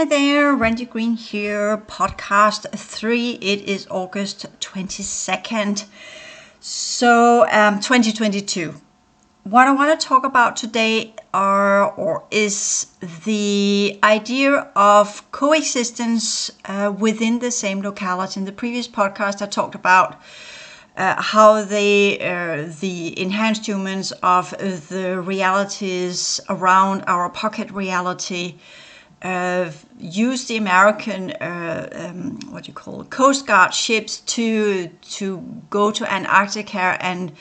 Hi there, Randy Green here, podcast 3. It is August 22nd, 2022. What I want to talk about today is the idea of coexistence within the same locality. In the previous podcast, I talked about how the enhanced humans of the realities around our pocket reality use the American Coast Guard ships to go to Antarctica and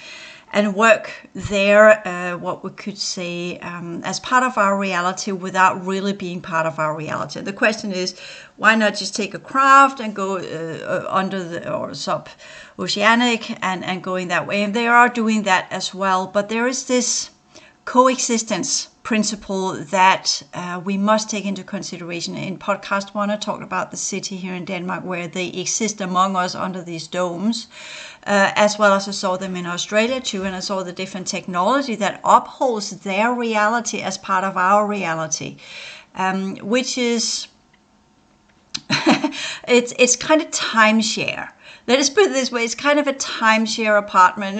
work there, what we could say as part of our reality without really being part of our reality. The question is, why not just take a craft and go under the or sub-oceanic and going that way? And they are doing that as well, but there is this coexistence principle that we must take into consideration. In podcast 1, I talked about the city here in Denmark where they exist among us under these domes, as well as I saw them in Australia too, and I saw the different technology that upholds their reality as part of our reality, which is it's kind of timeshare. Let us put it this way, it's kind of a timeshare apartment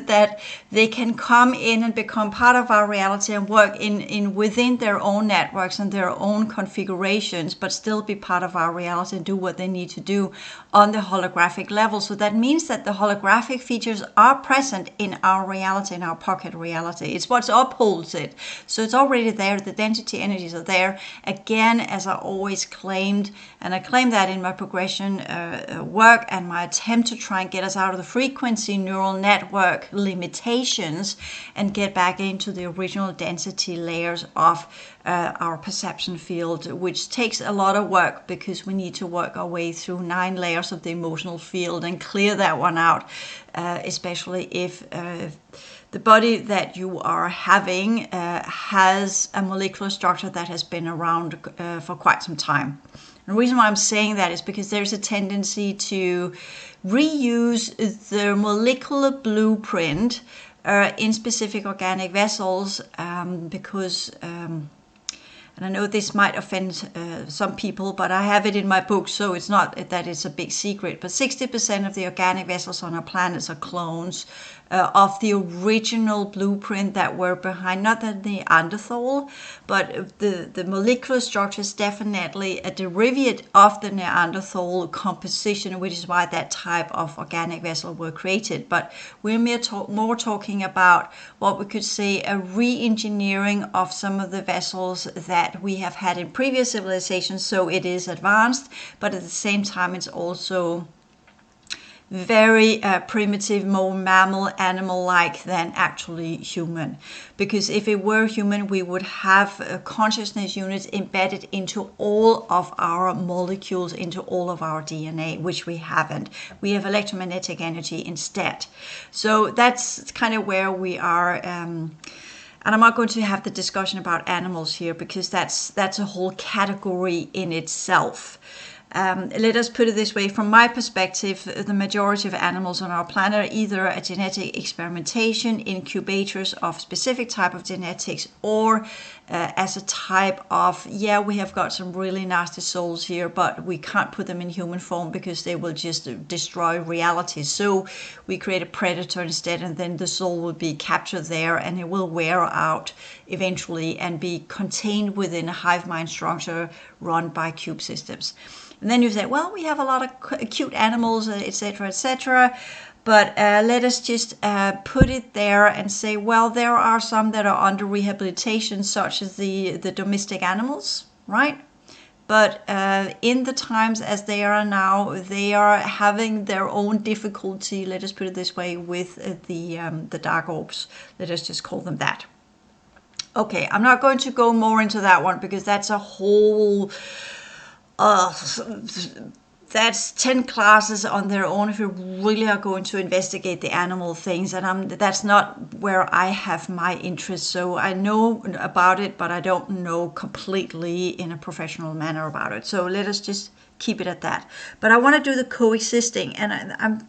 that they can come in and become part of our reality and work in within their own networks and their own configurations, but still be part of our reality and do what they need to do on the holographic level. So that means that the holographic features are present in our reality, in our pocket reality. It's what upholds it. So it's already there, the density energies are there. Again, as I always claimed, and I claim that in my progression work and my attempt to try and get us out of the frequency neural network limitations and get back into the original density layers of our perception field, which takes a lot of work because we need to work our way through 9 layers of the emotional field and clear that one out, especially if the body that you are having has a molecular structure that has been around for quite some time. And the reason why I'm saying that is because there's a tendency to reuse the molecular blueprint in specific organic vessels because and I know this might offend some people, but I have it in my book, so it's not that it's a big secret. But 60% of the organic vessels on our planets are clones of the original blueprint that were behind, not the Neanderthal, but the molecular structure is definitely a derivative of the Neanderthal composition, which is why that type of organic vessel were created. But we're more talking about what we could say a re-engineering of some of the vessels that we have had in previous civilizations. So it is advanced, but at the same time it's also very primitive, more mammal, animal-like than actually human. Because if it were human, we would have consciousness units embedded into all of our molecules, into all of our DNA, which we haven't. We have electromagnetic energy instead. So that's kind of where we are. And I'm not going to have the discussion about animals here because that's a whole category in itself. Let us put it this way, from my perspective, the majority of animals on our planet are either a genetic experimentation, incubators of specific type of genetics, or as a type of, we have got some really nasty souls here, but we can't put them in human form because they will just destroy reality. So we create a predator instead, and then the soul will be captured there and it will wear out eventually and be contained within a hive mind structure run by cube systems. And then you say, well, we have a lot of cute animals, etc., etc. But let us just put it there and say, well, there are some that are under rehabilitation, such as the domestic animals, right? But in the times as they are now, they are having their own difficulty, let us put it this way, with the dark orbs. Let us just call them that. Okay, I'm not going to go more into that one because that's a whole... that's 10 classes on their own if you really are going to investigate the animal things, and that's not where I have my interest. So I know about it, but I don't know completely in a professional manner about it. So let us just keep it at that. But I want to do the coexisting, and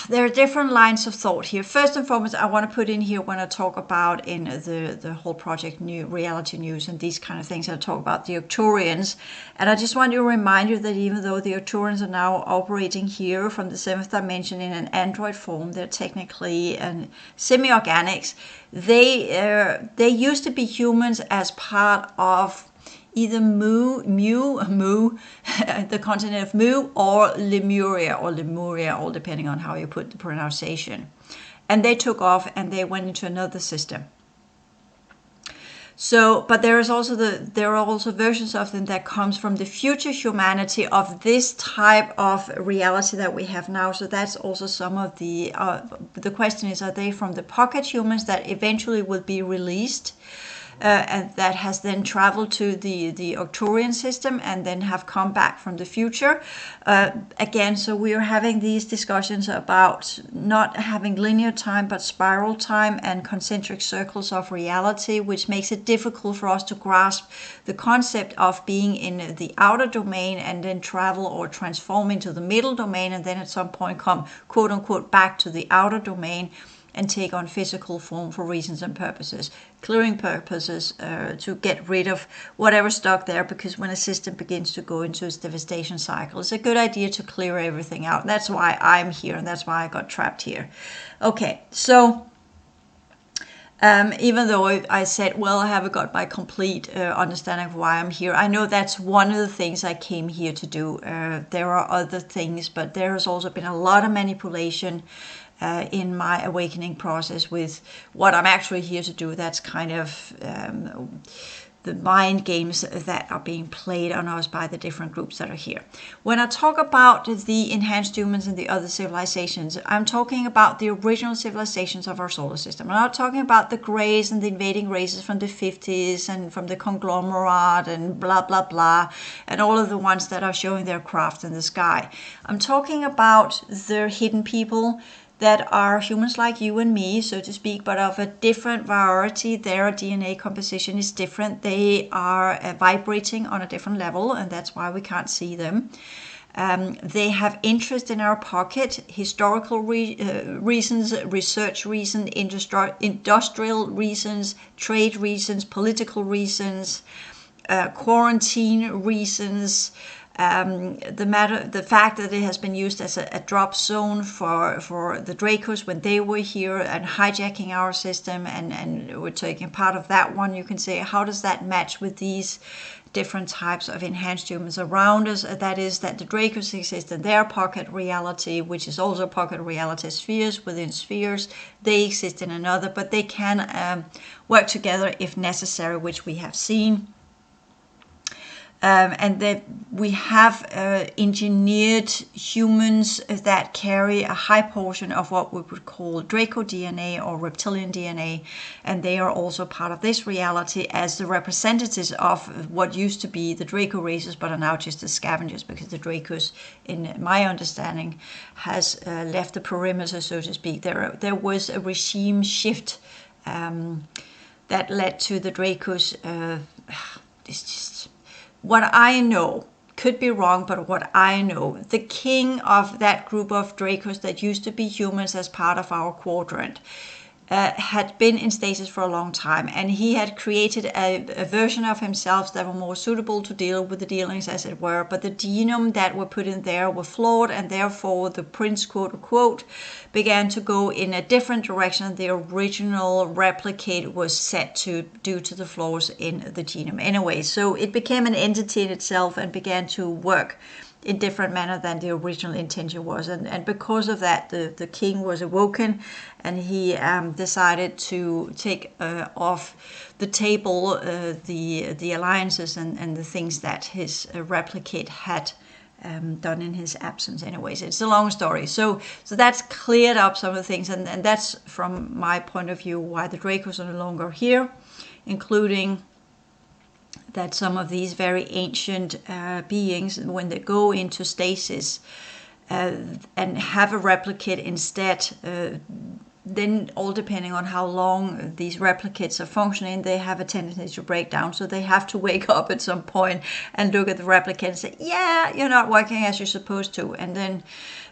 there are different lines of thought here. First and foremost, I want to put in here when I talk about in the whole project new reality news and these kind of things, I talk about the Arcturians. And I just want to remind you that even though the Arcturians are now operating here from the seventh dimension in an android form, they're technically semi-organics. They used to be humans as part of either Mu, the continent of Mu, or Lemuria, all depending on how you put the pronunciation. And they took off and they went into another system. So, but there are also versions of them that comes from the future humanity of this type of reality that we have now. So that's also some of the question is, are they from the pocket humans that eventually will be released? And that has then traveled to the Arcturian system and then have come back from the future. Again, so we are having these discussions about not having linear time but spiral time and concentric circles of reality, which makes it difficult for us to grasp the concept of being in the outer domain and then travel or transform into the middle domain and then at some point come quote unquote back to the outer domain and take on physical form for reasons and purposes, clearing purposes, to get rid of whatever stuck there, because when a system begins to go into its devastation cycle, it's a good idea to clear everything out. That's why I'm here, and that's why I got trapped here. Okay, so even though I said, well, I haven't got my complete understanding of why I'm here, I know that's one of the things I came here to do. There are other things, but there has also been a lot of manipulation in my awakening process with what I'm actually here to do. That's kind of the mind games that are being played on us by the different groups that are here. When I talk about the enhanced humans and the other civilizations, I'm talking about the original civilizations of our solar system. I'm not talking about the Greys and the invading races from the 50s and from the conglomerate and blah, blah, blah, and all of the ones that are showing their craft in the sky. I'm talking about the hidden people that are humans like you and me, so to speak, but of a different variety. Their DNA composition is different. They are vibrating on a different level, and that's why we can't see them. They have interest in our pocket, historical reasons, research reasons, industrial reasons, trade reasons, political reasons, quarantine reasons. The fact that it has been used as a drop zone for the Dracos when they were here and hijacking our system, and we're taking part of that one, you can say, how does that match with these different types of enhanced humans around us? That is, that the Dracos exist in their pocket reality, which is also pocket reality spheres within spheres. They exist in another, but they can work together if necessary, which we have seen. And that we have engineered humans that carry a high portion of what we would call Draco DNA or reptilian DNA, and they are also part of this reality as the representatives of what used to be the Draco races, but are now just the scavengers, because the Dracos, in my understanding, has left the perimeter, so to speak. There was a regime shift that led to the Dracos. It's just what I know, could be wrong, but what I know, the king of that group of Dracos that used to be humans as part of our quadrant had been in stasis for a long time, and he had created a version of himself that were more suitable to deal with the dealings, as it were, but the genome that were put in there were flawed, and therefore the prince, quote unquote, began to go in a different direction than the original replicate was set to, due to the flaws in the genome. Anyway, so it became an entity in itself and began to work in different manner than the original intention was, and because of that, the king was awoken, and he decided to take off the table the alliances and the things that his replicate had done in his absence. Anyways, it's a long story. So that's cleared up some of the things, and that's from my point of view why the Dracos are no longer here, including that some of these very ancient beings, when they go into stasis and have a replicate instead, then all depending on how long these replicates are functioning, they have a tendency to break down. So they have to wake up at some point and look at the replicate and say, yeah, you're not working as you're supposed to. And then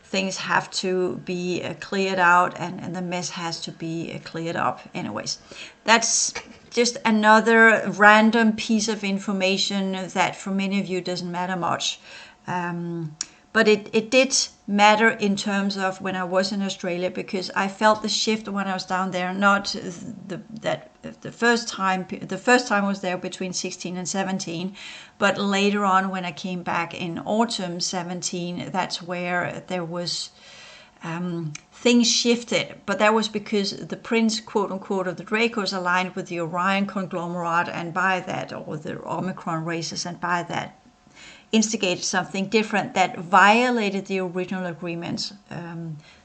things have to be cleared out, and the mess has to be cleared up. Anyways, that's just another random piece of information that for many of you doesn't matter much. But it did matter in terms of when I was in Australia, because I felt the shift when I was down there. Not the first time I was there between 16 and 17, but later on when I came back in autumn 17, that's where there was things shifted. But that was because the prince, quote unquote, of the Dracos aligned with the Orion conglomerate, and by that, or the Omicron races, and by that instigated something different that violated the original agreements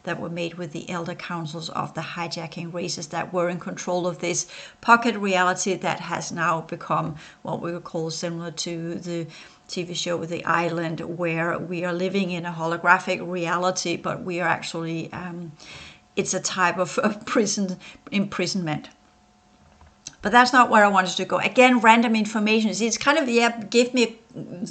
that were made with the elder councils of the hijacking races that were in control of this pocket reality that has now become what we would call similar to the TV show with The Island, where we are living in a holographic reality, but we are actually, it's a type of imprisonment. But that's not where I wanted to go. Again, random information. It's kind of, give me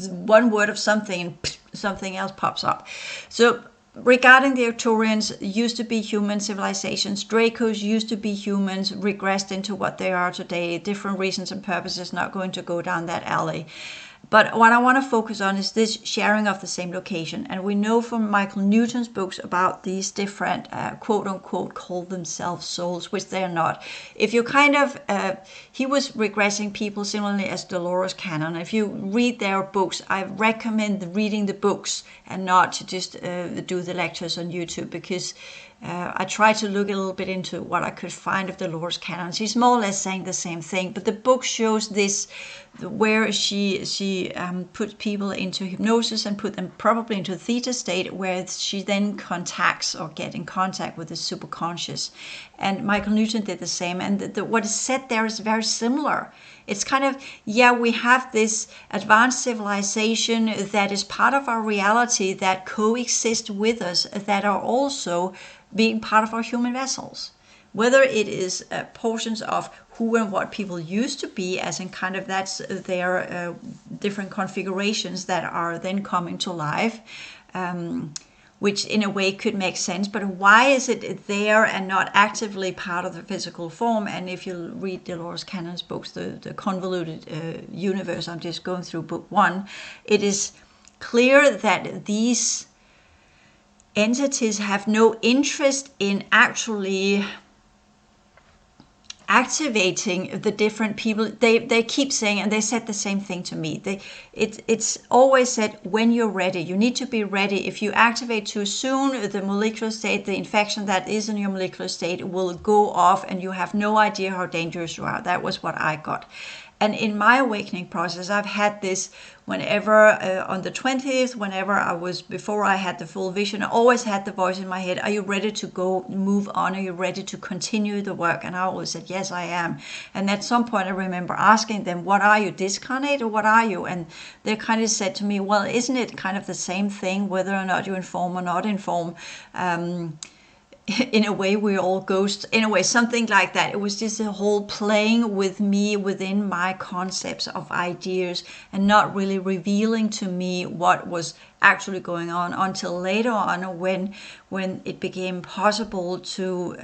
one word of something and something else pops up. So regarding the Arcturians, used to be human civilizations. Dracos used to be humans, regressed into what they are today. Different reasons and purposes, not going to go down that alley. But what I want to focus on is this sharing of the same location. And we know from Michael Newton's books about these different, quote unquote, call themselves souls, which they're not. If you kind of, he was regressing people similarly as Dolores Cannon. If you read their books, I recommend reading the books and not to just do the lectures on YouTube, because I tried to look a little bit into what I could find of Dolores Cannon. She's more or less saying the same thing, but the book shows this, where she puts people into hypnosis and put them probably into a theta state, where she then contacts or get in contact with the superconscious. And Michael Newton did the same. And what is said there is very similar. It's kind of, we have this advanced civilization that is part of our reality, that coexist with us, that are also being part of our human vessels. Whether it is portions of who and what people used to be, as in kind of that's their different configurations that are then coming to life, which in a way could make sense. But why is it there and not actively part of the physical form? And if you read Dolores Cannon's books, the Convoluted Universe, I'm just going through book 1, it is clear that these entities have no interest in actually activating the different people. They keep saying, and they said the same thing to me, it's always said, when you're ready, you need to be ready. If you activate too soon, the molecular state, the infection that is in your molecular state will go off, and you have no idea how dangerous you are. That was what I got. And in my awakening process, I've had this whenever, on the 20th, before I had the full vision, I always had the voice in my head, are you ready to go move on? Are you ready to continue the work? And I always said, yes, I am. And at some point, I remember asking them, what are you, discarnate, or what are you? And they kind of said to me, well, isn't it kind of the same thing, whether or not you inform or not inform? In a way, we're all ghosts. In a way, something like that. It was just a whole playing with me within my concepts of ideas, and not really revealing to me what was actually going on until later on, when it became possible to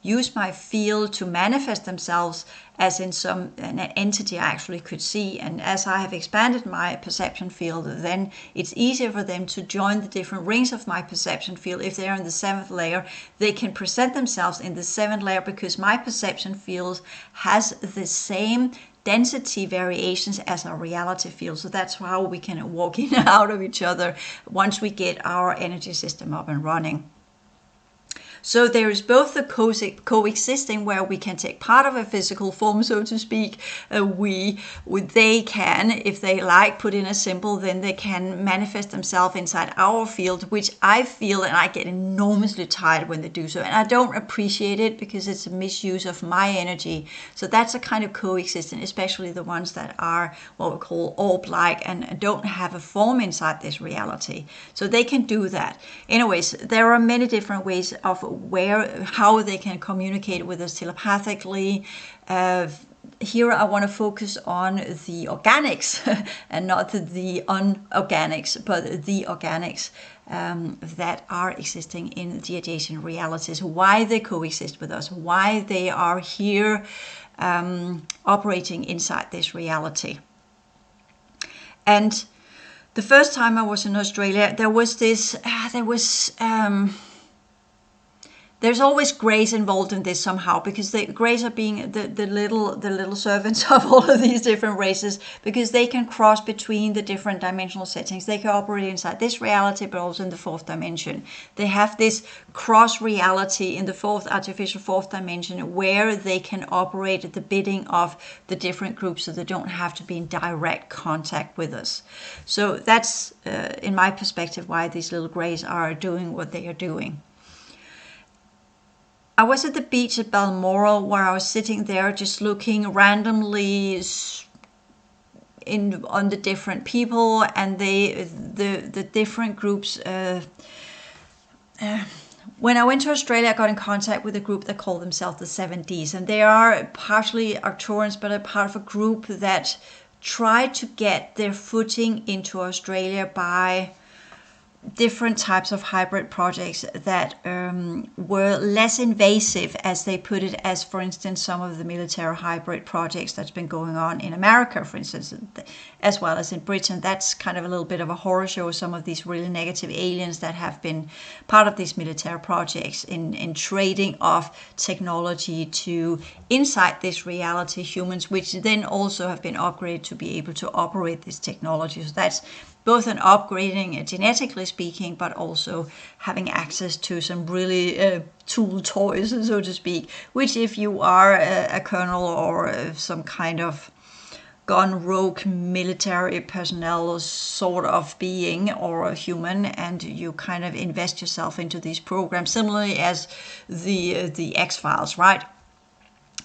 use my field to manifest themselves as in an entity I actually could see. And as I have expanded my perception field, then it's easier for them to join the different rings of my perception field. If they're in the 7th layer, they can present themselves in the 7th layer, because my perception field has the same density variations as our reality field. So that's how we can walk in and out of each other once we get our energy system up and running. So there is both the coexisting, where we can take part of a physical form, so to speak. They can, if they like, put in a symbol, then they can manifest themselves inside our field, which I feel, and I get enormously tired when they do so. And I don't appreciate it, because it's a misuse of my energy. So that's a kind of coexisting, especially the ones that are what we call orb-like and don't have a form inside this reality. So they can do that. Anyways, there are many different ways of how they can communicate with us telepathically, here I want to focus on the organics and not the unorganics, but the organics that are existing in the adjacent realities, why they coexist with us, why they are here operating inside this reality. And the first time I was in Australia, there was this, there's always greys involved in this somehow, because the greys are being the little servants of all of these different races, because they can cross between the different dimensional settings. They can operate inside this reality, but also in the fourth dimension. They have this cross reality in the artificial fourth dimension, where they can operate at the bidding of the different groups, so they don't have to be in direct contact with us. So that's, in my perspective, why these little greys are doing what they are doing. I was at the beach at Balmoral, where I was sitting there just looking randomly on the different people and the different groups. When I went to Australia, I got in contact with a group that call themselves the 7Ds, and they are partially Arcturians, but are part of a group that tried to get their footing into Australia by different types of hybrid projects that were less invasive, as they put it, as for instance some of the military hybrid projects that's been going on in America, for instance, as well as in Britain. That's kind of a little bit of a horror show, some of these really negative aliens that have been part of these military projects in trading off technology to inside this reality humans, which then also have been upgraded to be able to operate this technology. So that's both an upgrading genetically speaking, but also having access to some really tool toys, so to speak, which if you are a colonel or some kind of gone rogue military personnel sort of being or a human, and you kind of invest yourself into these programs, similarly as the X-Files, right?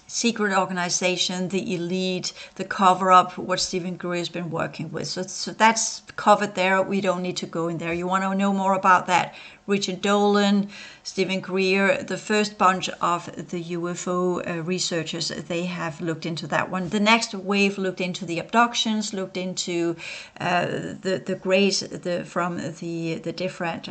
Secret organization, the elite, the cover-up, what Stephen Greer has been working with. So that's covered there. We don't need to go in there. You want to know more about that? Richard Dolan, Stephen Greer, the first bunch of the UFO researchers, they have looked into that one. The next wave looked into the abductions, looked into the grays from the different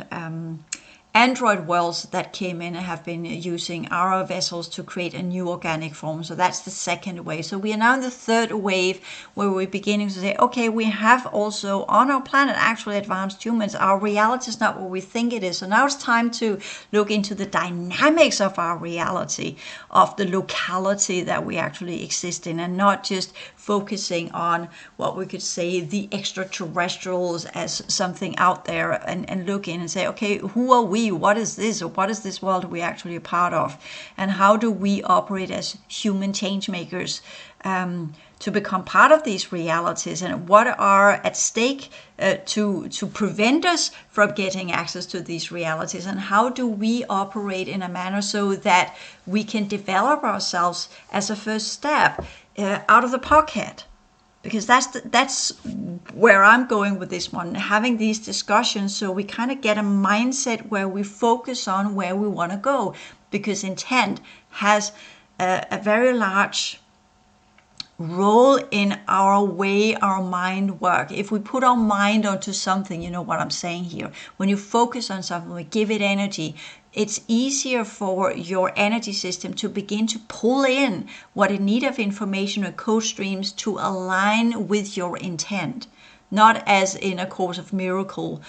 android worlds that came in and have been using our vessels to create a new organic form. So that's the second wave. So we are now in the third wave, where we're beginning to say, okay, we have also on our planet actually advanced humans. Our reality is not what we think it is. So now it's time to look into the dynamics of our reality, of the locality that we actually exist in, and not just focusing on what we could say the extraterrestrials as something out there, and look in and say, okay, who are we? What is this? Or what is this world we actually a part of? And how do we operate as human change makers to become part of these realities? And what are at stake to prevent us from getting access to these realities? And how do we operate in a manner so that we can develop ourselves as a first step out of the pocket? Because that's where I'm going with this one, having these discussions so we kind of get a mindset where we focus on where we want to go, because intent has a very large role in our way our mind work. If we put our mind onto something, you know what I'm saying here, when you focus on something, we give it energy, it's easier for your energy system to begin to pull in what it needs of information or code streams to align with your intent. Not as in a course of miracle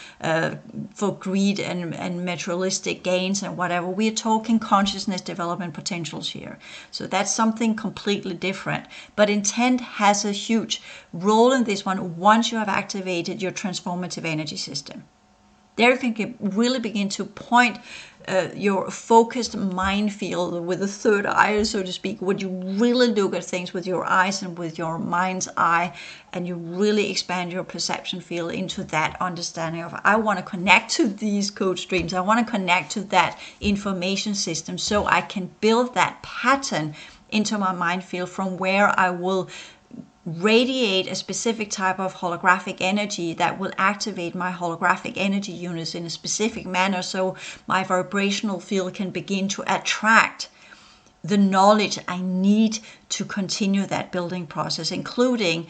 for greed and materialistic gains and whatever. We're talking consciousness development potentials here. So that's something completely different. But intent has a huge role in this one once you have activated your transformative energy system. There you can really begin to point your focused mind field with the third eye, so to speak, when you really look at things with your eyes and with your mind's eye, and you really expand your perception field into that understanding of, I want to connect to these code streams, I want to connect to that information system so I can build that pattern into my mind field from where I will radiate a specific type of holographic energy that will activate my holographic energy units in a specific manner, so my vibrational field can begin to attract the knowledge I need to continue that building process, including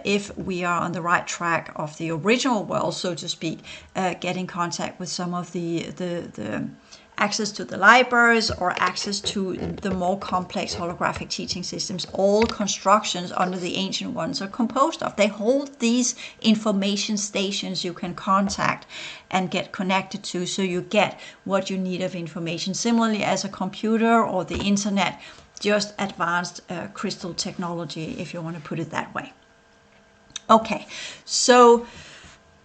if we are on the right track of the original world, so to speak, get in contact with some of the access to the libraries or access to the more complex holographic teaching systems. All constructions under the ancient ones are composed of. They hold these information stations you can contact and get connected to, so you get what you need of information. Similarly, as a computer or the internet, just advanced crystal technology, if you want to put it that way. Okay, so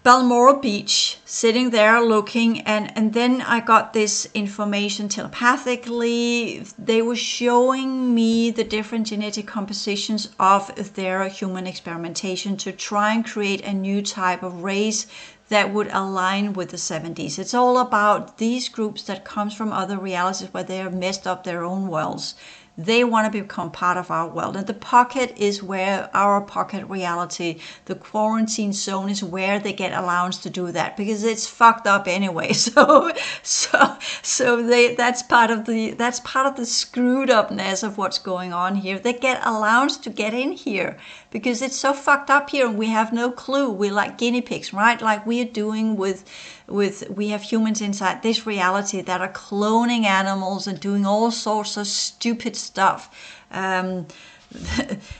Balmoral Beach, sitting there looking, and then I got this information telepathically. They were showing me the different genetic compositions of their human experimentation to try and create a new type of race that would align with the 70s. It's all about these groups that comes from other realities where they have messed up their own worlds. They want to become part of our world. And the pocket is where our pocket reality, the quarantine zone, is where they get allowance to do that, because it's fucked up anyway. So that's part of the screwed upness of what's going on here. They get allowance to get in here because it's so fucked up here and we have no clue. We're like guinea pigs, right? Like we are doing with we have humans inside this reality that are cloning animals and doing all sorts of stupid stuff.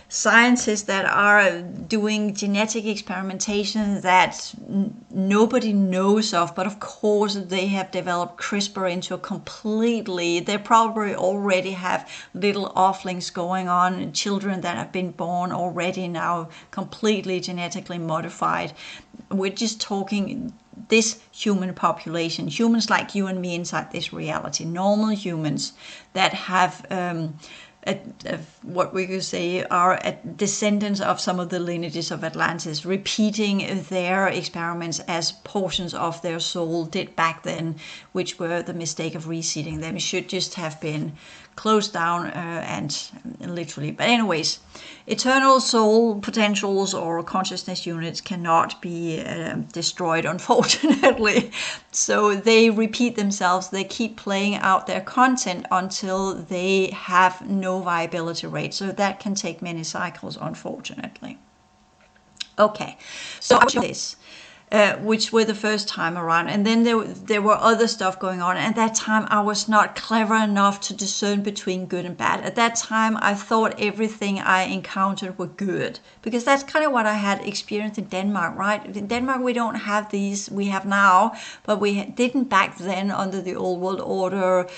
Scientists that are doing genetic experimentation that nobody knows of, but of course they have developed CRISPR into a completely, they probably already have little offlings going on, children that have been born already now completely genetically modified. We're just talking this human population, humans like you and me inside this reality, normal humans that have what we could say are descendants of some of the lineages of Atlantis, repeating their experiments as portions of their soul did back then, which were the mistake of reseeding them. It should just have been closed down and literally. But anyways, eternal soul potentials or consciousness units cannot be destroyed, unfortunately. So they repeat themselves. They keep playing out their content until they have no viability rate. So that can take many cycles, unfortunately. Okay, so I will show this. Which were the first time around, and then there were other stuff going on. At that time I was not clever enough to discern between good and bad. At that time I thought everything I encountered were good, because that's kind of what I had experienced in Denmark, right? In Denmark we don't have these we have now, but we didn't back then under the old world order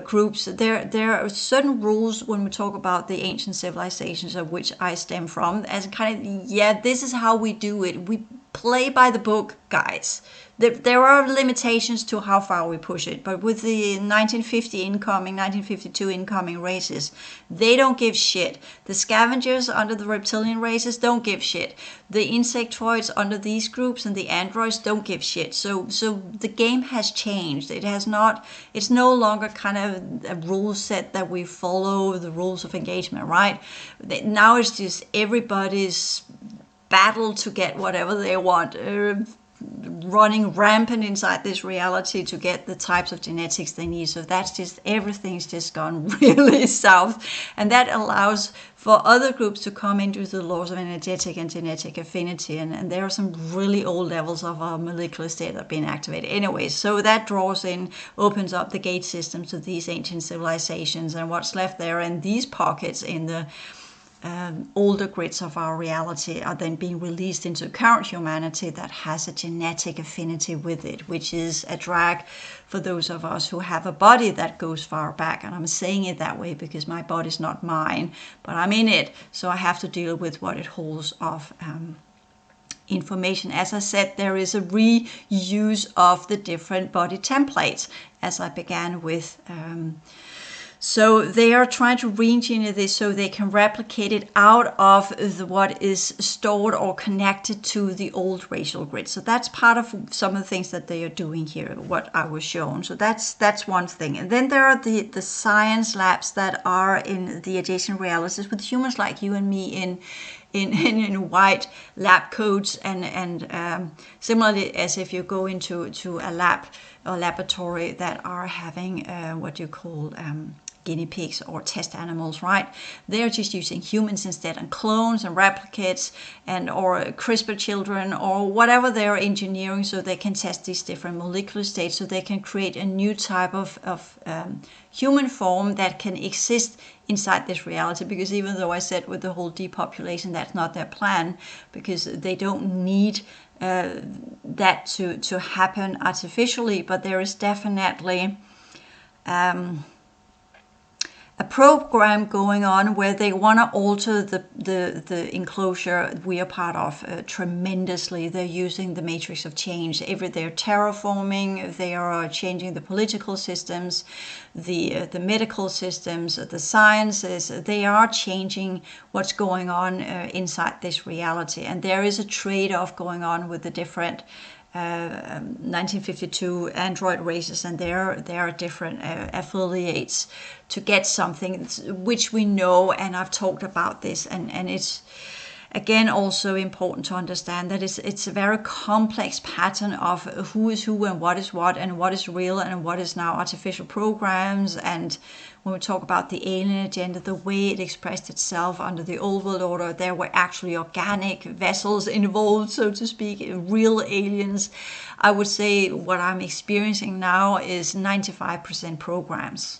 groups. There are certain rules when we talk about the ancient civilizations of which I stem from, as kind of, yeah, this is how we do it. We play by the book, guys. There are limitations to how far we push it, but with the 1952 incoming races, they don't give shit. The scavengers under the reptilian races don't give shit. The insectoids under these groups and the androids don't give shit. So the game has changed. It's no longer kind of a rule set that we follow the rules of engagement, right? Now it's just everybody's battle to get whatever they want, running rampant inside this reality to get the types of genetics they need. So that's just, everything's just gone really south, and that allows for other groups to come into the laws of energetic and genetic affinity, and there are some really old levels of our molecular state that have been activated. Anyway, so that opens up the gate systems to these ancient civilizations, and what's left there in these pockets in the older grids of our reality are then being released into current humanity that has a genetic affinity with it, which is a drag for those of us who have a body that goes far back. And I'm saying it that way because my body's not mine, but I'm in it, so I have to deal with what it holds of information. As I said, there is a reuse of the different body templates, as I began with. So they are trying to re-engineer this so they can replicate it out of what is stored or connected to the old racial grid. So that's part of some of the things that they are doing here, what I was shown. So that's one thing. And then there are the science labs that are in the adjacent realities with humans like you and me in white lab coats, and similarly as if you go into a lab or laboratory that are having what you call guinea pigs or test animals, right? They're just using humans instead, and clones and replicates and or CRISPR children or whatever they're engineering, so they can test these different molecular states, so they can create a new type of human form that can exist inside this reality. Because even though I said with the whole depopulation, that's not their plan, because they don't need that to happen artificially, but there is definitely a program going on where they want to alter the enclosure we are part of tremendously. They're using the matrix of change. They're terraforming, they are changing the political systems, the medical systems, the sciences. They are changing what's going on inside this reality. And there is a trade-off going on with the different 1952 android races and their different affiliates to get something which we know, and I've talked about this, and it's again also important to understand that it's a very complex pattern of who is who and what is real and what is now artificial programs. And when we talk about the alien agenda, the way it expressed itself under the old world order, there were actually organic vessels involved, so to speak, real aliens. I would say what I'm experiencing now is 95% programs.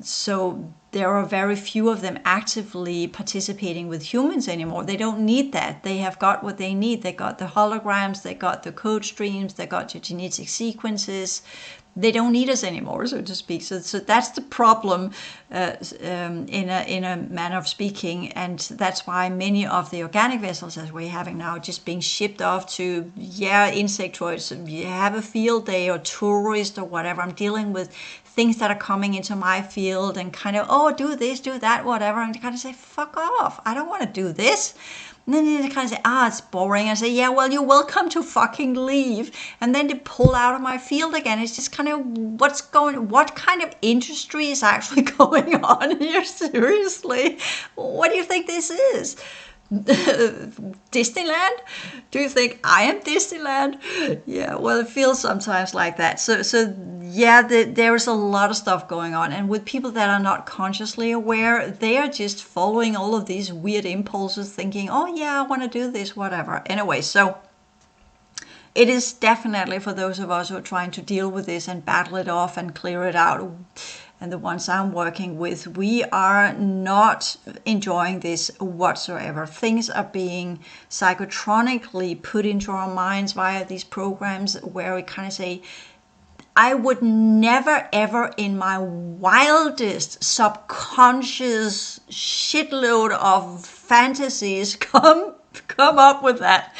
So there are very few of them actively participating with humans anymore. They don't need that. They have got what they need. They got the holograms, they got the code streams, they got your genetic sequences. They don't need us anymore, so to speak. So that's the problem in a manner of speaking. And that's why many of the organic vessels as we're having now are just being shipped off to, insectoids. You have a field day or tourist or whatever. I'm dealing with things that are coming into my field and kind of, do this, do that, whatever. And kind of say, fuck off. I don't want to do this. And then they kind of say, it's boring. I say, yeah, well, you're welcome to fucking leave. And then they pull out of my field again. It's just kind of what kind of industry is actually going on here? Seriously? What do you think this is? Disneyland? Do you think I am Disneyland? Yeah, well, it feels sometimes like that. So there is a lot of stuff going on, and with people that are not consciously aware, they are just following all of these weird impulses, thinking, I want to do this, whatever. Anyway, so it is definitely for those of us who are trying to deal with this and battle it off and clear it out. And the ones I'm working with, we are not enjoying this whatsoever. Things are being psychotronically put into our minds via these programs where we kind of say, I would never, ever in my wildest subconscious shitload of fantasies come up with that.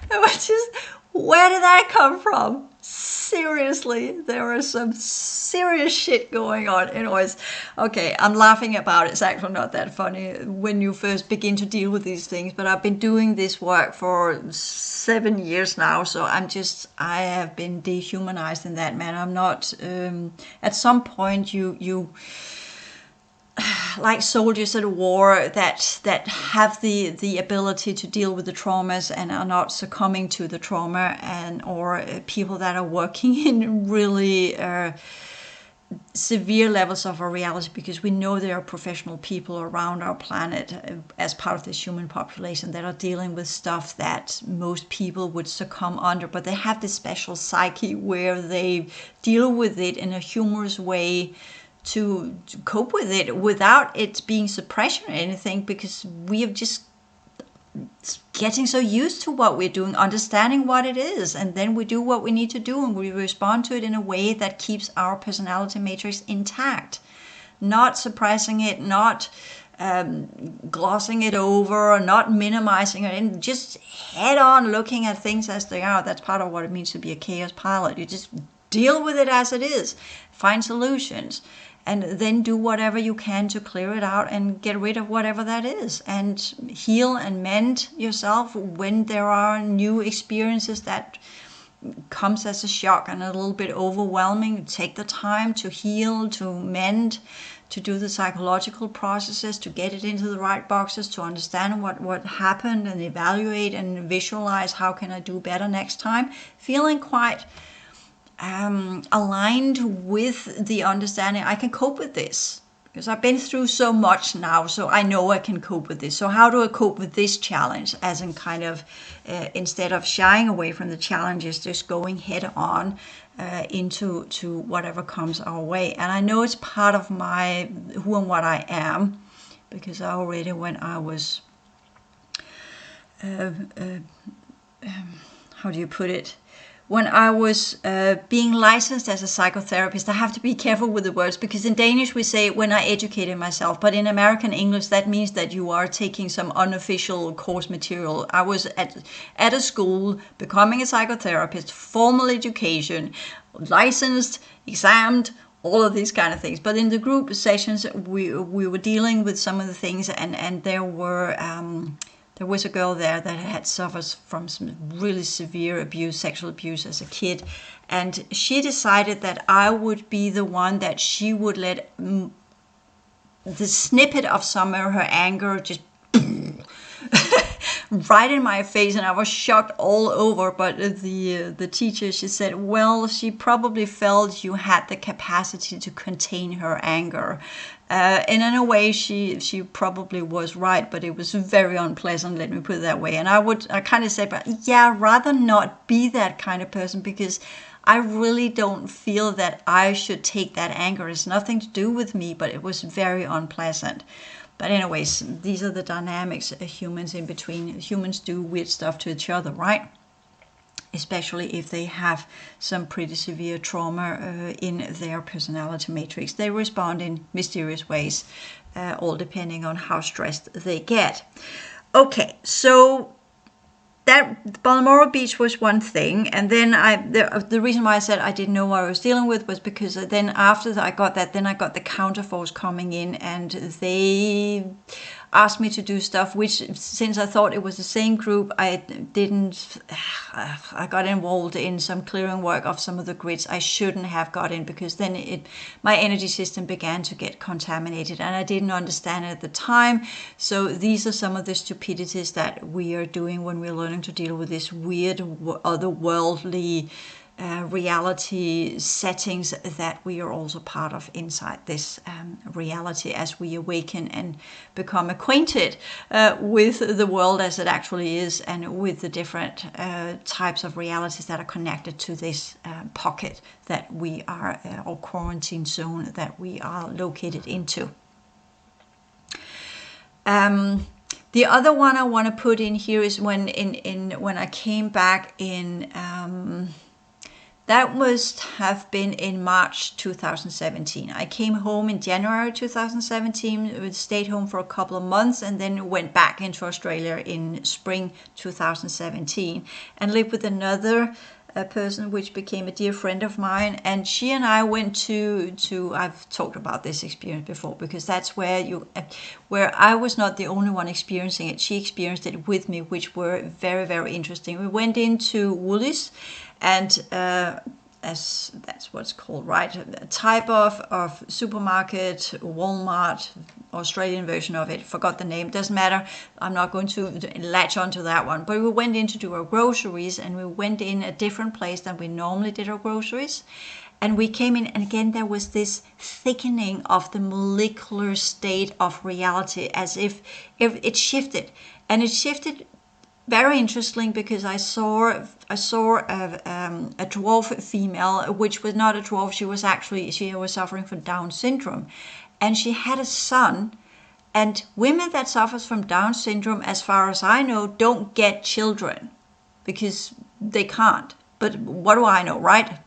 Which is, where did that come from? Seriously, there is some serious shit going on. Anyways, okay, I'm laughing about it. It's actually not that funny when you first begin to deal with these things, but I've been doing this work for 7 years now, so I have been dehumanized in that manner. I'm not, at some point you like soldiers at war that have the ability to deal with the traumas and are not succumbing to the trauma, or people that are working in really severe levels of our reality, because we know there are professional people around our planet as part of this human population that are dealing with stuff that most people would succumb under, but they have this special psyche where they deal with it in a humorous way to cope with it without it being suppression or anything, because we have just getting so used to what we're doing, understanding what it is, and then we do what we need to do, and we respond to it in a way that keeps our personality matrix intact, not suppressing it, not glossing it over, not minimizing it, and just head on looking at things as they are. That's part of what it means to be a chaos pilot. You just deal with it as it is, find solutions, and then do whatever you can to clear it out and get rid of whatever that is, and heal and mend yourself when there are new experiences that comes as a shock and a little bit overwhelming. Take the time to heal, to mend, to do the psychological processes, to get it into the right boxes, to understand what happened and evaluate and visualize how can I do better next time. Feeling quite aligned with the understanding I can cope with this. Because I've been through so much now, so I know I can cope with this. So how do I cope with this challenge? As in kind of, instead of shying away from the challenges, just going head on into whatever comes our way. And I know it's part of my who and what I am, because I already, when I was, how do you put it? When I was being licensed as a psychotherapist, I have to be careful with the words, because in Danish we say when I educated myself, but in American English that means that you are taking some unofficial course material. I was at a school becoming a psychotherapist, formal education, licensed, examined, all of these kind of things. But in the group sessions we were dealing with some of the things, and there were there was a girl there that had suffered from some really severe abuse, sexual abuse as a kid. And she decided that I would be the one that she would let the snippet of some of her anger just right in my face, and I was shocked all over. But the teacher, she said, well, she probably felt you had the capacity to contain her anger. And in a way, she probably was right, but it was very unpleasant, let me put it that way. And I kind of said, but yeah, rather not be that kind of person, because I really don't feel that I should take that anger. It's nothing to do with me, but it was very unpleasant. But anyways, these are the dynamics humans in between. Humans do weird stuff to each other, right? Especially if they have some pretty severe trauma in their personality matrix. They respond in mysterious ways, all depending on how stressed they get. Okay, so that Balmoral Beach was one thing, and then the reason why I said I didn't know what I was dealing with was because then after I got that, then I got the counterforce coming in, and they asked me to do stuff which, since I thought it was the same group, I didn't. I got involved in some clearing work of some of the grids I shouldn't have got in, because then my energy system began to get contaminated, and I didn't understand it at the time. So these are some of the stupidities that we are doing when we're learning to deal with this weird otherworldly reality settings that we are also part of inside this reality, as we awaken and become acquainted with the world as it actually is, and with the different types of realities that are connected to this pocket that we are, or quarantine zone that we are located into. The other one I want to put in here is when I came back in. That must have been in March 2017. I came home in January 2017, stayed home for a couple of months, and then went back into Australia in spring 2017 and lived with another person, which became a dear friend of mine. And she and I went to I've talked about this experience before, because that's where I was not the only one experiencing it. She experienced it with me, which were very, very interesting. We went into Woolies, and as that's what's called, right? A type of supermarket, Walmart, Australian version of it. Forgot the name, doesn't matter. I'm not going to latch onto that one. But we went in to do our groceries, and we went in a different place than we normally did our groceries. And we came in, and again, there was this thickening of the molecular state of reality, as if it shifted. And it shifted very interesting, because I saw a dwarf female, which was not a dwarf. She was suffering from Down syndrome, and she had a son. And women that suffers from Down syndrome, as far as I know, don't get children, because they can't. But what do I know, right?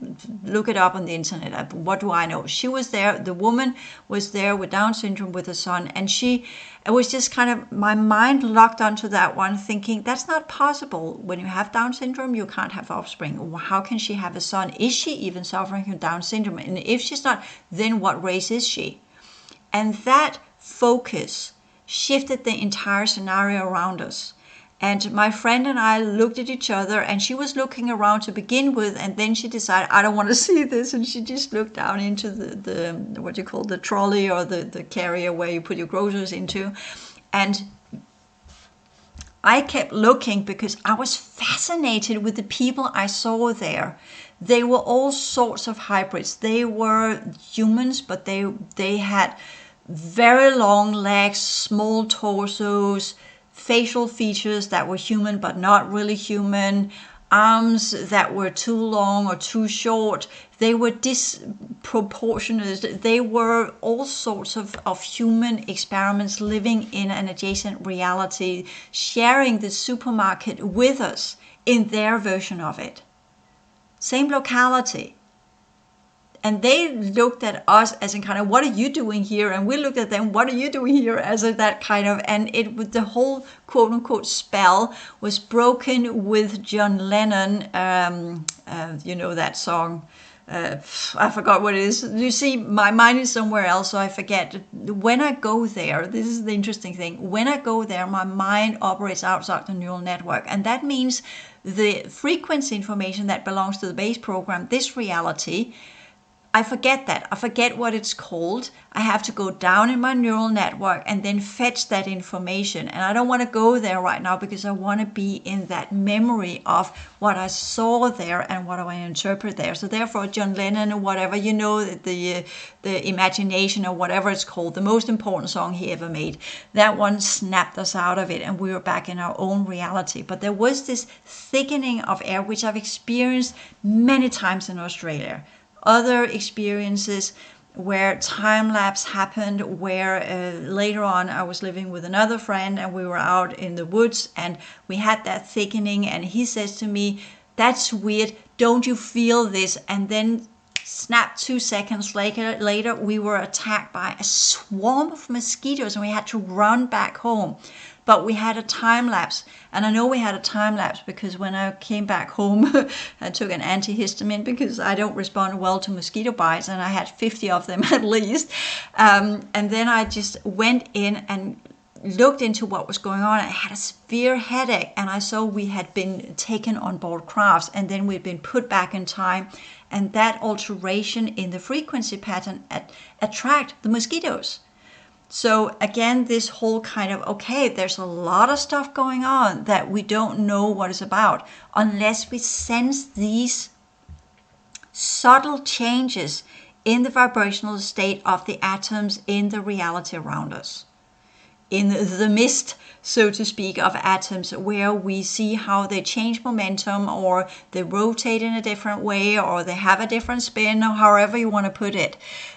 Look it up on the internet. What do I know? She was there, the woman was there with Down syndrome with a son, and it was just kind of, my mind locked onto that one, thinking that's not possible. When you have Down syndrome, you can't have offspring. How can she have a son? Is she even suffering from Down syndrome? And if she's not, then what race is she? And that focus shifted the entire scenario around us. And my friend and I looked at each other, and she was looking around to begin with, and then she decided, I don't want to see this, and she just looked down into the what you call the trolley, or the carrier where you put your groceries into. And I kept looking, because I was fascinated with the people I saw there. They were all sorts of hybrids. They were humans, but they had very long legs, small torsos, facial features that were human but not really human, arms that were too long or too short. They were disproportionate. They were all sorts of human experiments living in an adjacent reality, sharing the supermarket with us in their version of it. Same locality. And they looked at us as in kind of, what are you doing here? And we looked at them, what are you doing here? As a, that kind of, and the whole quote unquote spell was broken with John Lennon, you know that song, I forgot what it is. You see, my mind is somewhere else, so I forget. When I go there, this is the interesting thing. When I go there, my mind operates outside the neural network. And that means the frequency information that belongs to the base program, this reality, I forget that. I forget what it's called. I have to go down in my neural network and then fetch that information. And I don't want to go there right now because I want to be in that memory of what I saw there and what I interpret there. So therefore, John Lennon or whatever, you know, the Imagination or whatever it's called, the most important song he ever made, that one snapped us out of it and we were back in our own reality. But there was this thickening of air, which I've experienced many times in Australia. Other experiences where time lapse happened, where later on I was living with another friend and we were out in the woods and we had that thickening, and he says to me, "That's weird, don't you feel this?" And then snap, 2 seconds later we were attacked by a swarm of mosquitoes and we had to run back home. But we had a time lapse, and I know we had a time lapse because when I came back home, I took an antihistamine because I don't respond well to mosquito bites, and I had 50 of them at least. And then I just went in and looked into what was going on. I had a severe headache, and I saw we had been taken on board crafts, and then we'd been put back in time, and that alteration in the frequency pattern attract the mosquitoes. So again, this whole kind of, okay, there's a lot of stuff going on that we don't know what it's about unless we sense these subtle changes in the vibrational state of the atoms in the reality around us. In the mist, so to speak, of atoms, where we see how they change momentum, or they rotate in a different way, or they have a different spin, or however you want to put it,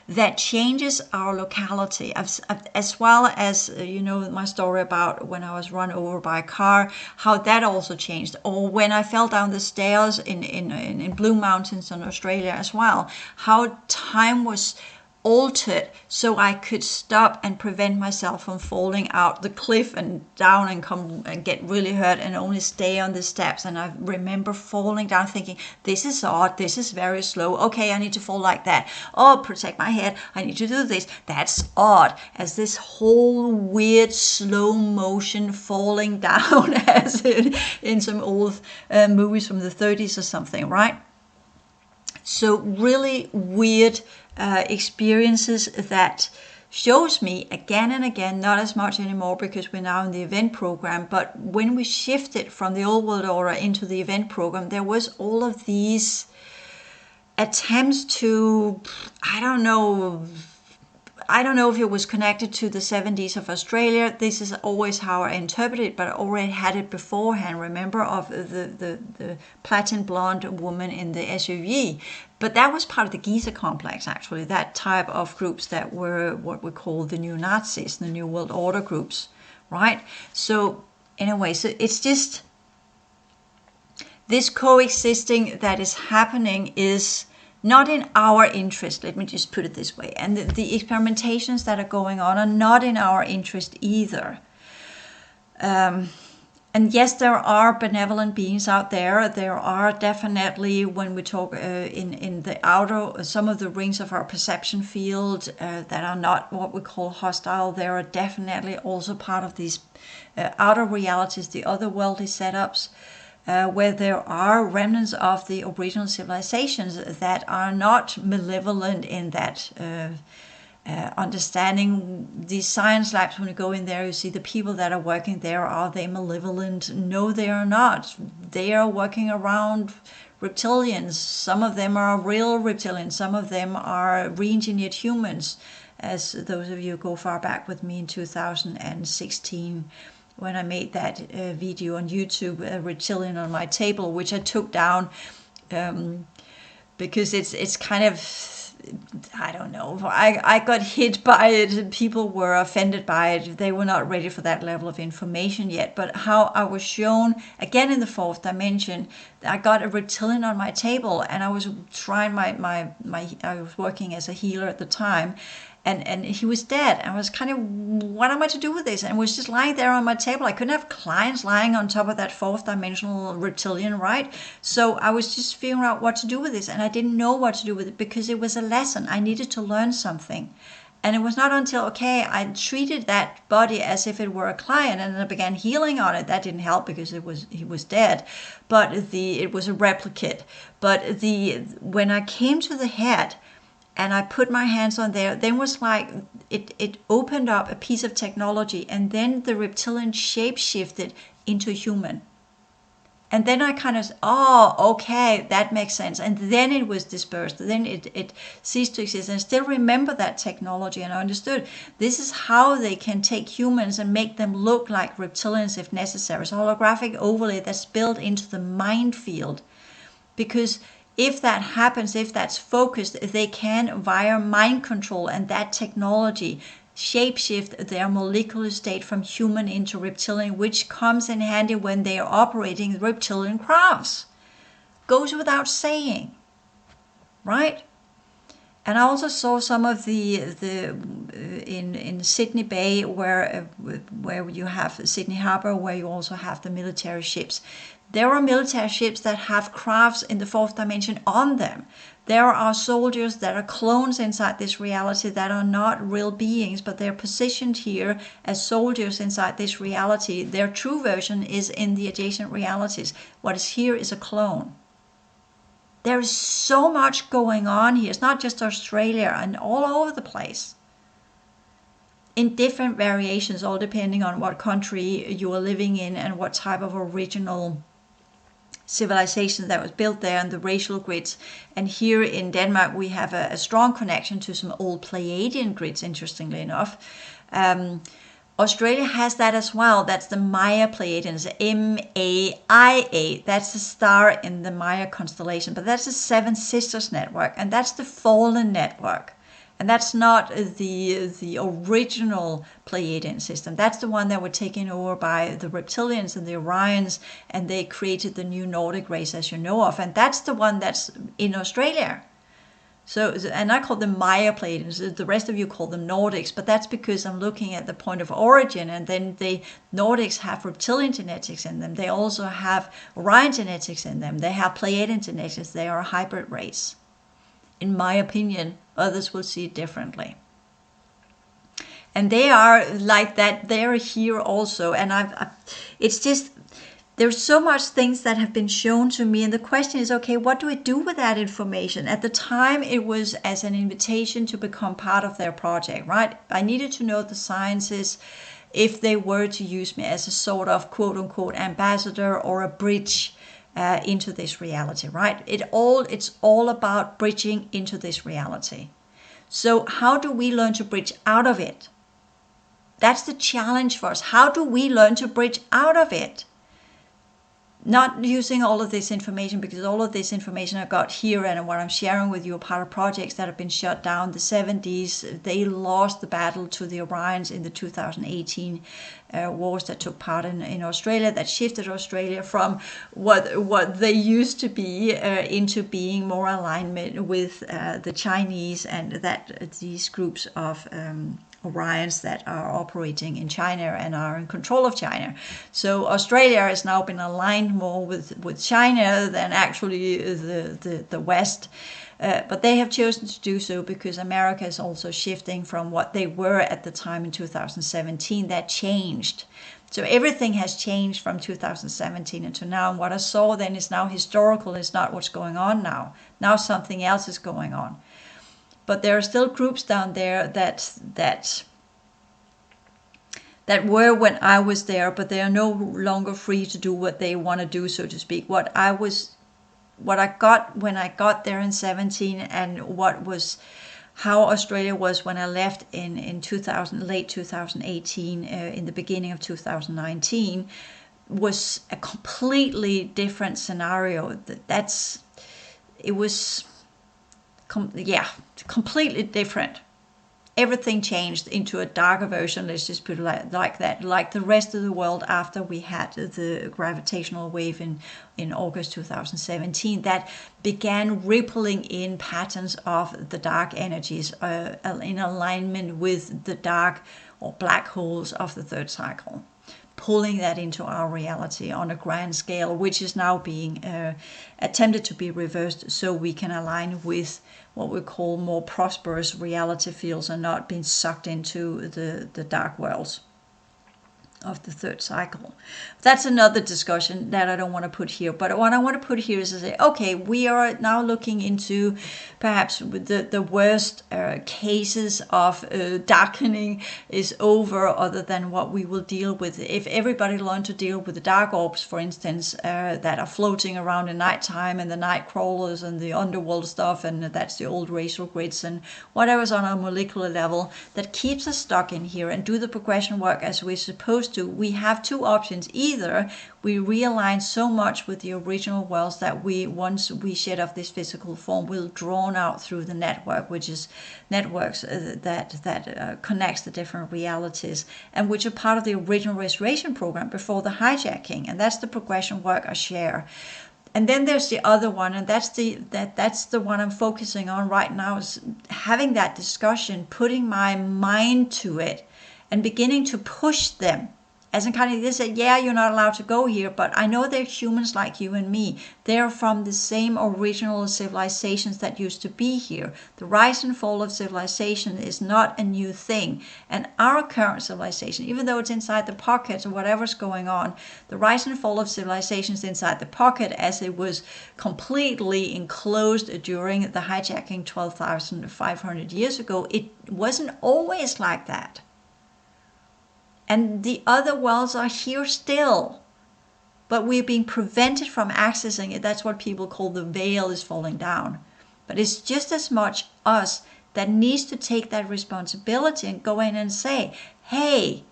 that changes our locality, as well as, you know, my story about when I was run over by a car, how that also changed, or when I fell down the stairs in Blue Mountains in Australia as well, how time was altered so I could stop and prevent myself from falling out the cliff and down and come and get really hurt and only stay on the steps. And I remember falling down thinking, this is odd, this is very slow, okay, I need to fall like that, oh, protect my head, I need to do this, that's odd, as this whole weird slow motion falling down as in some old movies from the 30s or something, right? So really weird experiences that shows me again and again, not as much anymore because we're now in the event program, but when we shifted from the old world order into the event program, there was all of these attempts to, I don't know if it was connected to the 70s of Australia. This is always how I interpret it, but I already had it beforehand, remember, of the platinum blonde woman in the SUV. But that was part of the Giza complex, actually, that type of groups that were what we call the new Nazis, the New World Order groups, right? So anyway, so it's just this coexisting that is happening is not in our interest, let me just put it this way. And the experimentations that are going on are not in our interest either. And yes, there are benevolent beings out there. There are definitely, when we talk in the outer, some of the rings of our perception field that are not what we call hostile, there are definitely also part of these outer realities, the otherworldly setups, where there are remnants of the original civilizations that are not malevolent in that understanding these science labs. When you go in there, you see the people that are working there. Are they malevolent? No, they are not. They are working around reptilians. Some of them are real reptilians. Some of them are re-engineered humans, as those of you go far back with me in 2016 when I made that video on YouTube, Reptilian on My Table, which I took down because it's kind of, I don't know, I got hit by it and people were offended by it. They were not ready for that level of information yet. But how I was shown, again in the fourth dimension, I got a reptilian on my table, and I was trying I was working as a healer at the time, and he was dead. I was kind of, what am I to do with this? And it was just lying there on my table. I couldn't have clients lying on top of that fourth dimensional reptilian, right? So I was just figuring out what to do with this, and I didn't know what to do with it because it was a lesson. I needed to learn something. And it was not until, okay, I treated that body as if it were a client, and then I began healing on it. That didn't help because he was dead, but it was a replicate. But when I came to the head, and I put my hands on there, then was like it opened up a piece of technology, and then the reptilian shape shifted into human. And then I kind of, okay, that makes sense. And then it was dispersed. Then it ceased to exist. And I still remember that technology, and I understood this is how they can take humans and make them look like reptilians if necessary. It's a holographic overlay that's built into the mind field. Because if that happens, if that's focused, they can, via mind control and that technology, shapeshift their molecular state from human into reptilian, which comes in handy when they are operating reptilian crafts. Goes without saying, right? And I also saw some of the in Sydney Bay, where you have Sydney Harbour, where you also have the military ships. There are military ships that have crafts in the fourth dimension on them. There are soldiers that are clones inside this reality that are not real beings, but they're positioned here as soldiers inside this reality. Their true version is in the adjacent realities. What is here is a clone. There is so much going on here. It's not just Australia, and all over the place. In different variations, all depending on what country you are living in and what type of original civilization that was built there, and the racial grids. And here in Denmark, we have a strong connection to some old Pleiadian grids, interestingly enough. Australia has that as well. That's the Maya Pleiadians, M-A-I-A. That's the star in the Maya constellation. But that's the Seven Sisters network, and that's the Fallen network. And that's not the original Pleiadian system. That's the one that were taken over by the Reptilians and the Orions, and they created the new Nordic race, as you know of. And that's the one that's in Australia. So, and I call them Maya Pleiadians. The rest of you call them Nordics, but that's because I'm looking at the point of origin. And then the Nordics have reptilian genetics in them. They also have Orion genetics in them. They have Pleiadian genetics. They are a hybrid race. In my opinion, others will see it differently. And they are like that. They're here also. And it's just, there's so much things that have been shown to me. And the question is, okay, what do I do with that information? At the time, it was as an invitation to become part of their project, right? I needed to know the sciences if they were to use me as a sort of quote unquote ambassador or a bridge into this reality, right? It's all about bridging into this reality. So how do we learn to bridge out of it? That's the challenge for us. How do we learn to bridge out of it? Not using all of this information, because all of this information I got here and what I'm sharing with you are part of projects that have been shut down. The 70s, they lost the battle to the Orions in the 2018 wars that took part in Australia, that shifted Australia from what they used to be into being more alignment with the Chinese, and that these groups of Orions that are operating in China and are in control of China. So Australia has now been aligned more with China than actually the West. But they have chosen to do so because America is also shifting from what they were at the time in 2017. That changed. So everything has changed from 2017 until now. And what I saw then is now historical. It's not what's going on now. Now something else is going on. but there are still groups down there that were when I was there, but they are no longer free to do what they want to do, so to speak. What I got when I got there in 17, and how Australia was when I left in 2000, late 2018, in the beginning of 2019, was a completely different scenario. It was completely different. Everything changed into a darker version, let's just put it like that, like the rest of the world after we had the gravitational wave in August 2017 that began rippling in patterns of the dark energies in alignment with the dark or black holes of the third cycle, pulling that into our reality on a grand scale, which is now being attempted to be reversed so we can align with what we call more prosperous reality fields and not being sucked into the dark worlds of the third cycle. That's another discussion that I don't want to put here. But what I want to put here is to say, okay, we are now looking into perhaps the worst cases of darkening is over, other than what we will deal with. If everybody learned to deal with the dark orbs, for instance, that are floating around in nighttime, and the night crawlers and the underworld stuff, and that's the old racial grids and whatever's on a molecular level that keeps us stuck in here, and do the progression work as we're supposed to, we have two options. Either we realign so much with the original worlds that once we shed off this physical form, we'll drawn out through the network, which is networks that connects the different realities, and which are part of the original restoration program before the hijacking, and that's the progression work I share. And then there's the other one, and that's the one I'm focusing on right now, is having that discussion, putting my mind to it, and beginning to push them. As in kind of, they say, yeah, you're not allowed to go here, but I know they're humans like you and me. They're from the same original civilizations that used to be here. The rise and fall of civilization is not a new thing. And our current civilization, even though it's inside the pocket or whatever's going on, the rise and fall of civilizations inside the pocket, as it was completely enclosed during the hijacking 12,500 years ago, it wasn't always like that. And the other worlds are here still, but we're being prevented from accessing it. That's what people call the veil is falling down. But it's just as much us that needs to take that responsibility and go in and say, hey,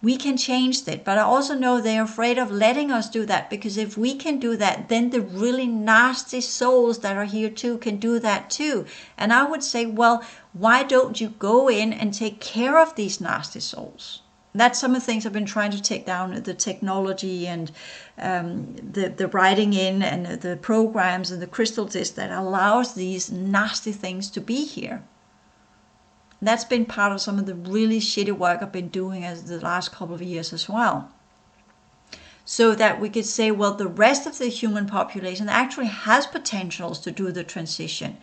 we can change that. But I also know they're afraid of letting us do that, because if we can do that, then the really nasty souls that are here too can do that too. And I would say, well, why don't you go in and take care of these nasty souls? That's some of the things I've been trying to take down, the technology and the writing in and the programs and the crystal disc that allows these nasty things to be here. That's been part of some of the really shitty work I've been doing as the last couple of years as well. So that we could say, well, the rest of the human population actually has potentials to do the transition.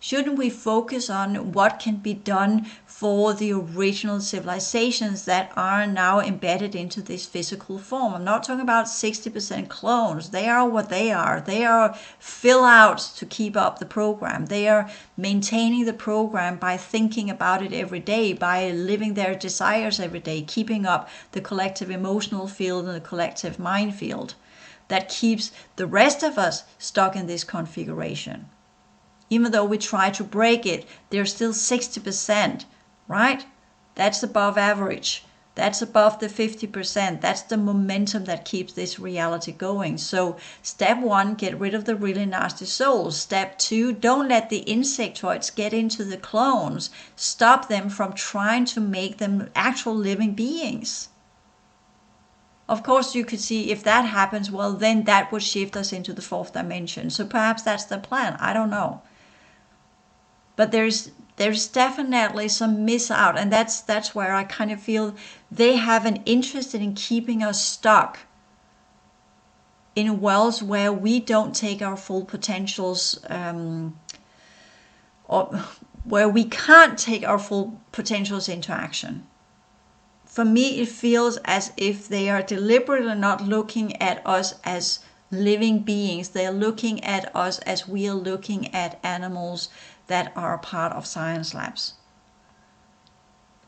Shouldn't we focus on what can be done for the original civilizations that are now embedded into this physical form? I'm not talking about 60% clones. They are what they are. They are fill out to keep up the program. They are maintaining the program by thinking about it every day, by living their desires every day, keeping up the collective emotional field and the collective mind field that keeps the rest of us stuck in this configuration. Even though we try to break it, there's still 60%, right? That's above average. That's above the 50%. That's the momentum that keeps this reality going. So step 1, get rid of the really nasty souls. Step 2, don't let the insectoids get into the clones. Stop them from trying to make them actual living beings. Of course, you could see if that happens, well, then that would shift us into the 4th dimension. So perhaps that's the plan. I don't know. But there's definitely some miss out, and that's where I kind of feel they have an interest in keeping us stuck in worlds where we don't take our full potentials, or where we can't take our full potentials into action. For me, it feels as if they are deliberately not looking at us as living beings. They're looking at us as we are looking at animals, that are a part of science labs.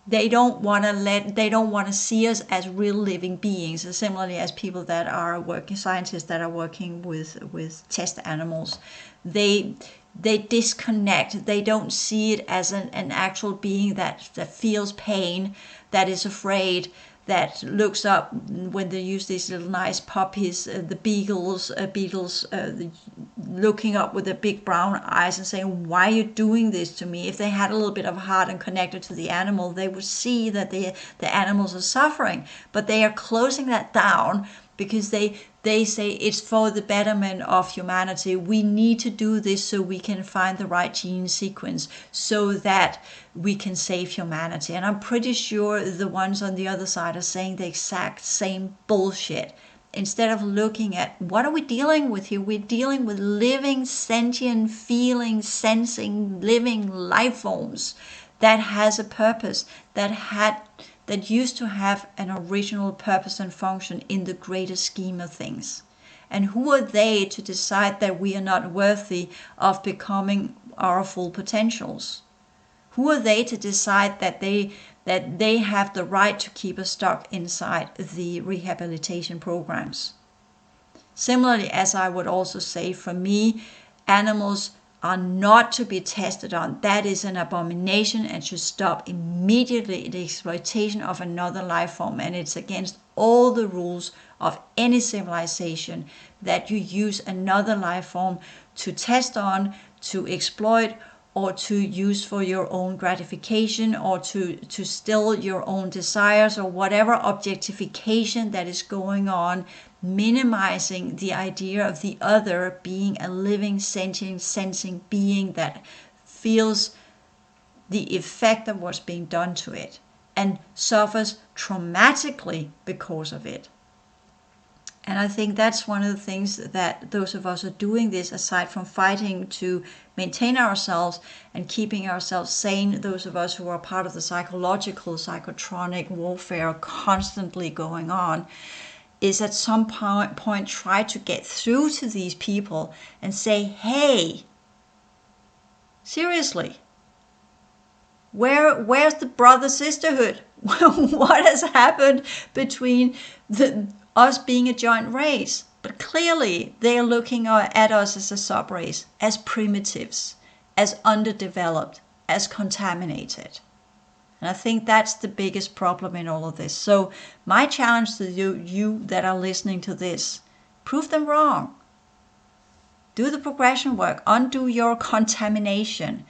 They don't want to see us as real living beings, similarly as people that are working, scientists that are working with test animals. They disconnect. They don't see it as an actual being that feels pain, that is afraid, that looks up when they use these little nice puppies, the beagles, looking up with their big brown eyes and saying, "Why are you doing this to me?" If they had a little bit of heart and connected to the animal, they would see that the animals are suffering. But they are closing that down because they say it's for the betterment of humanity. We need to do this so we can find the right gene sequence so that we can save humanity. And I'm pretty sure the ones on the other side are saying the exact same bullshit. Instead of looking at what are we dealing with here, we're dealing with living, sentient, feeling, sensing, living life forms that has a purpose, that used to have an original purpose and function in the greater scheme of things. And who are they to decide that we are not worthy of becoming our full potentials? Who are they to decide that they have the right to keep us stuck inside the rehabilitation programs? Similarly, as I would also say, for me, animals are not to be tested on. That is an abomination and should stop immediately. The exploitation of another life form, and it's against all the rules of any civilization that you use another life form to test on, to exploit, or to use for your own gratification, or to still your own desires, or whatever objectification that is going on, minimizing the idea of the other being a living, sentient, sensing being that feels the effect of what's being done to it and suffers traumatically because of it. And I think that's one of the things that those of us who are doing this, aside from fighting to maintain ourselves and keeping ourselves sane, those of us who are part of the psychological, psychotronic warfare constantly going on, is at some point try to get through to these people and say, hey, seriously, where's the brother sisterhood? What has happened between us being a joint race? But clearly they are looking at us as a sub-race, as primitives, as underdeveloped, as contaminated. And I think that's the biggest problem in all of this. So my challenge to you that are listening to this, prove them wrong. Do the progression work, undo your contamination,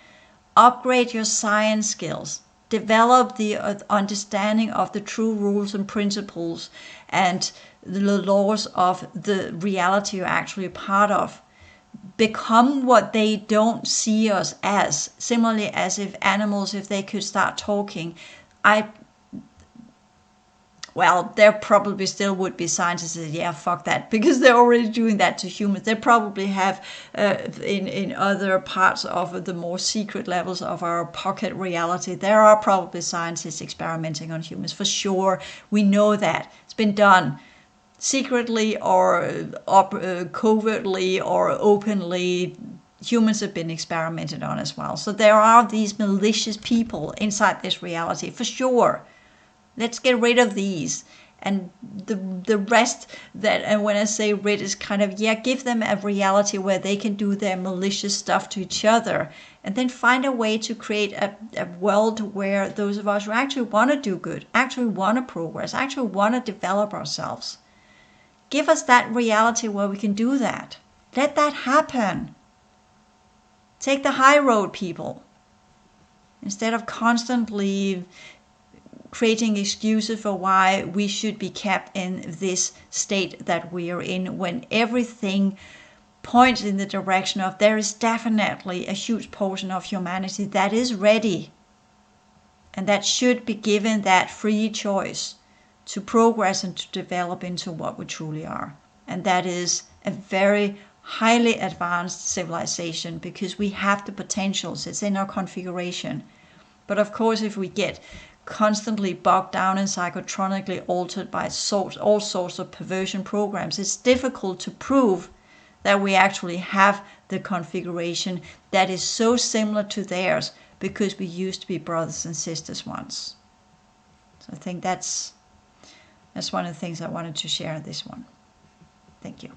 upgrade your science skills, develop the understanding of the true rules and principles and the laws of the reality you're actually a part of. Become what they don't see us as. Similarly, as if animals, if they could start talking, there probably still would be scientists that, yeah, fuck that, because they're already doing that to humans. They probably have in other parts of the more secret levels of our pocket reality, there are probably scientists experimenting on humans, for sure. We know that. It's been done. Secretly or covertly or openly, humans have been experimented on as well. So there are these malicious people inside this reality, for sure. Let's get rid of these. And the rest, that, and when I say rid, is kind of, give them a reality where they can do their malicious stuff to each other. And then find a way to create a world where those of us who actually want to do good, actually want to progress, actually want to develop ourselves, give us that reality where we can do that. Let that happen. Take the high road, people. Instead of constantly creating excuses for why we should be kept in this state that we are in, when everything points in the direction of there is definitely a huge portion of humanity that is ready and that should be given that free choice to progress and to develop into what we truly are. And that is a very highly advanced civilization, because we have the potentials. It's in our configuration. But of course, if we get constantly bogged down and psychotronically altered by all sorts of perversion programs, it's difficult to prove that we actually have the configuration that is so similar to theirs because we used to be brothers and sisters once. So I think that's one of the things I wanted to share in this one. Thank you.